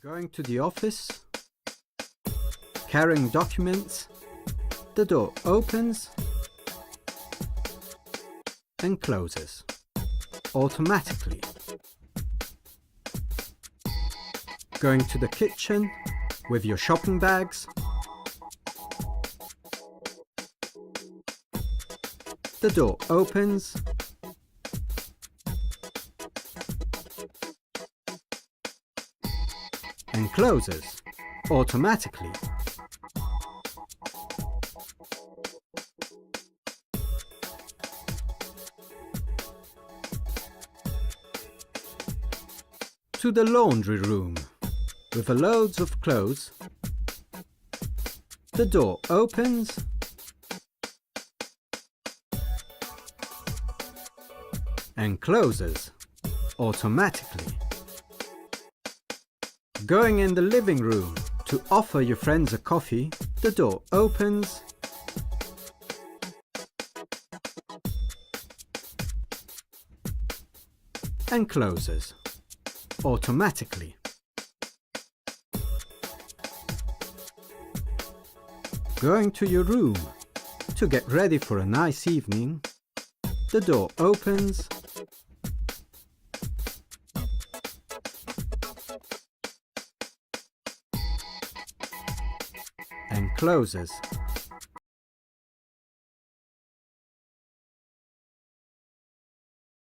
Going to the office, carrying documents, the door opens and closes automatically. Going to the kitchen with your shopping bags, the door opens and closes automatically. To the laundry room with loads of clothes, the door opens and closes automatically. Going in the living room to offer your friends a coffee, the door opens and closes automatically. Going to your room to get ready for a nice evening, the door opens and closes